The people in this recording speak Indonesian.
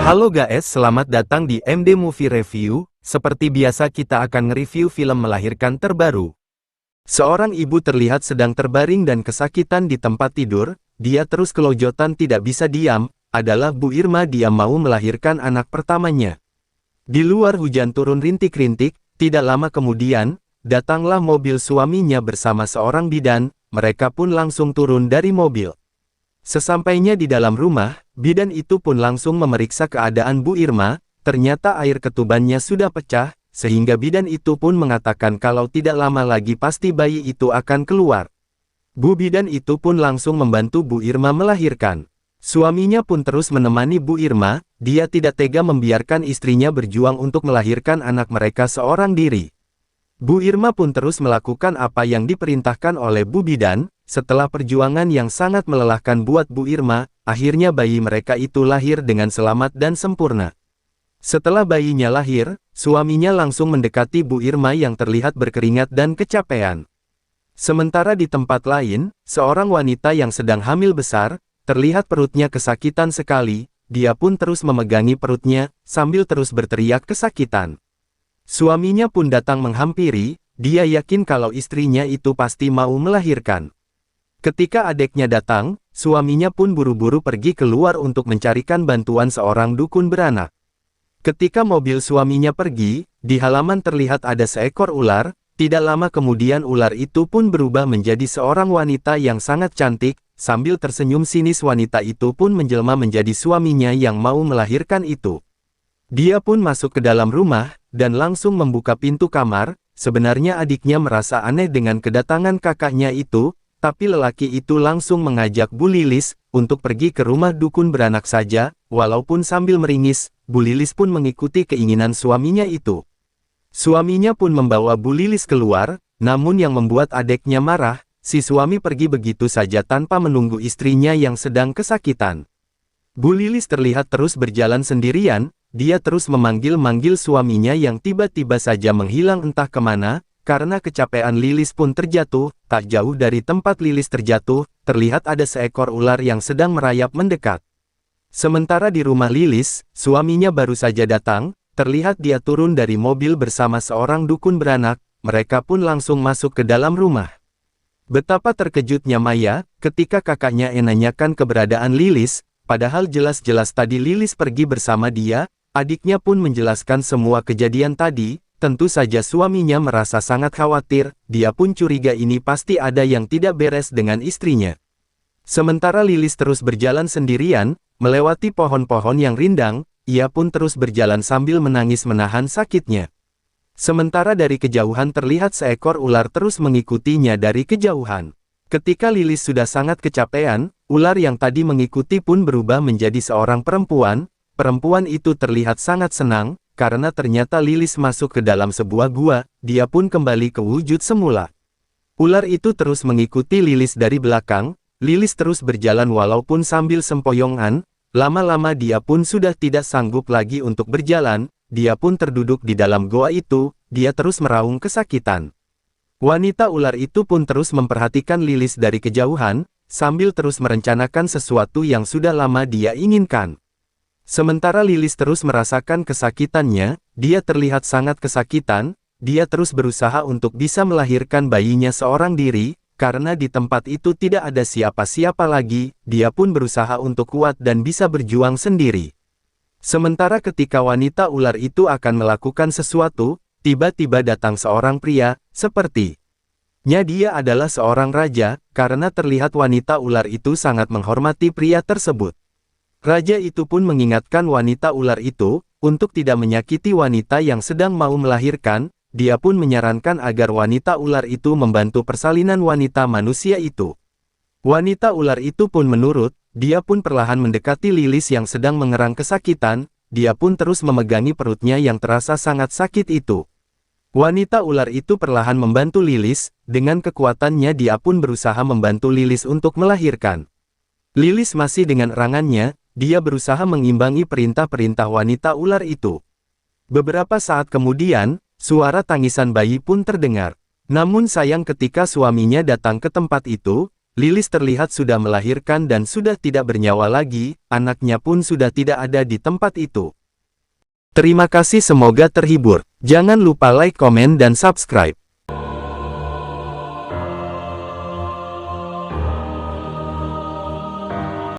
Halo guys, selamat datang di MD Movie Review. Seperti biasa kita akan nge-review film Melahirkan terbaru. Seorang ibu terlihat sedang terbaring dan kesakitan di tempat tidur. Dia terus kelojotan tidak bisa diam. Adalah Bu Irma, dia mau melahirkan anak pertamanya. Di luar hujan turun rintik-rintik. Tidak lama kemudian, datanglah mobil suaminya bersama seorang bidan. Mereka pun langsung turun dari mobil. Sesampainya di dalam rumah, bidan itu pun langsung memeriksa keadaan Bu Irma. Ternyata air ketubannya sudah pecah, sehingga bidan itu pun mengatakan kalau tidak lama lagi pasti bayi itu akan keluar. Bu bidan itu pun langsung membantu Bu Irma melahirkan. Suaminya pun terus menemani Bu Irma. Dia tidak tega membiarkan istrinya berjuang untuk melahirkan anak mereka seorang diri. Bu Irma pun terus melakukan apa yang diperintahkan oleh Bu bidan. Setelah perjuangan yang sangat melelahkan buat Bu Irma, akhirnya bayi mereka itu lahir dengan selamat dan sempurna. Setelah bayinya lahir, suaminya langsung mendekati Bu Irma yang terlihat berkeringat dan kecapean. Sementara di tempat lain, seorang wanita yang sedang hamil besar, terlihat perutnya kesakitan sekali. Dia pun terus memegangi perutnya, sambil terus berteriak kesakitan. Suaminya pun datang menghampiri. Dia yakin kalau istrinya itu pasti mau melahirkan. Ketika adiknya datang, suaminya pun buru-buru pergi keluar untuk mencarikan bantuan seorang dukun beranak. Ketika mobil suaminya pergi, di halaman terlihat ada seekor ular. Tidak lama kemudian ular itu pun berubah menjadi seorang wanita yang sangat cantik. Sambil tersenyum sinis, wanita itu pun menjelma menjadi suaminya yang mau melahirkan itu. Dia pun masuk ke dalam rumah, dan langsung membuka pintu kamar. Sebenarnya adiknya merasa aneh dengan kedatangan kakaknya itu. Tapi lelaki itu langsung mengajak Bu Lilis untuk pergi ke rumah dukun beranak saja. Walaupun sambil meringis, Bu Lilis pun mengikuti keinginan suaminya itu. Suaminya pun membawa Bu Lilis keluar, namun yang membuat adiknya marah, si suami pergi begitu saja tanpa menunggu istrinya yang sedang kesakitan. Bu Lilis terlihat terus berjalan sendirian. Dia terus memanggil-manggil suaminya yang tiba-tiba saja menghilang entah kemana. Karena kecapean, Lilis pun terjatuh. Tak jauh dari tempat Lilis terjatuh, terlihat ada seekor ular yang sedang merayap mendekat. Sementara di rumah Lilis, suaminya baru saja datang. Terlihat dia turun dari mobil bersama seorang dukun beranak. Mereka pun langsung masuk ke dalam rumah. Betapa terkejutnya Maya ketika kakaknya menanyakan keberadaan Lilis. Padahal jelas-jelas tadi Lilis pergi bersama dia. Adiknya pun menjelaskan semua kejadian tadi. Tentu saja suaminya merasa sangat khawatir. Dia pun curiga ini pasti ada yang tidak beres dengan istrinya. Sementara Lilis terus berjalan sendirian, melewati pohon-pohon yang rindang. Ia pun terus berjalan sambil menangis menahan sakitnya. Sementara dari kejauhan terlihat seekor ular terus mengikutinya dari kejauhan. Ketika Lilis sudah sangat kecapean, ular yang tadi mengikuti pun berubah menjadi seorang perempuan. Perempuan itu terlihat sangat senang. Karena ternyata Lilis masuk ke dalam sebuah gua. Dia pun kembali ke wujud semula. Ular itu terus mengikuti Lilis dari belakang. Lilis terus berjalan walaupun sambil sempoyongan. Lama-lama dia pun sudah tidak sanggup lagi untuk berjalan. Dia pun terduduk di dalam goa itu. Dia terus meraung kesakitan. Wanita ular itu pun terus memperhatikan Lilis dari kejauhan, sambil terus merencanakan sesuatu yang sudah lama dia inginkan. Sementara Lilis terus merasakan kesakitannya. Dia terlihat sangat kesakitan. Dia terus berusaha untuk bisa melahirkan bayinya seorang diri. Karena di tempat itu tidak ada siapa-siapa lagi. Dia pun berusaha untuk kuat dan bisa berjuang sendiri. Sementara ketika wanita ular itu akan melakukan sesuatu, tiba-tiba datang seorang pria. Sepertinya dia adalah seorang raja. Karena terlihat wanita ular itu sangat menghormati pria tersebut. Raja itu pun mengingatkan wanita ular itu, untuk tidak menyakiti wanita yang sedang mau melahirkan. Dia pun menyarankan agar wanita ular itu membantu persalinan wanita manusia itu. Wanita ular itu pun menurut. Dia pun perlahan mendekati Lilis yang sedang mengerang kesakitan. Dia pun terus memegangi perutnya yang terasa sangat sakit itu. Wanita ular itu perlahan membantu Lilis. Dengan kekuatannya dia pun berusaha membantu Lilis untuk melahirkan. Lilis masih dengan erangannya. Dia berusaha mengimbangi perintah-perintah wanita ular itu. Beberapa saat kemudian, suara tangisan bayi pun terdengar. Namun sayang ketika suaminya datang ke tempat itu, Lilis terlihat sudah melahirkan dan sudah tidak bernyawa lagi, anaknya pun sudah tidak ada di tempat itu. Terima kasih, semoga terhibur. Jangan lupa like, komen, dan subscribe.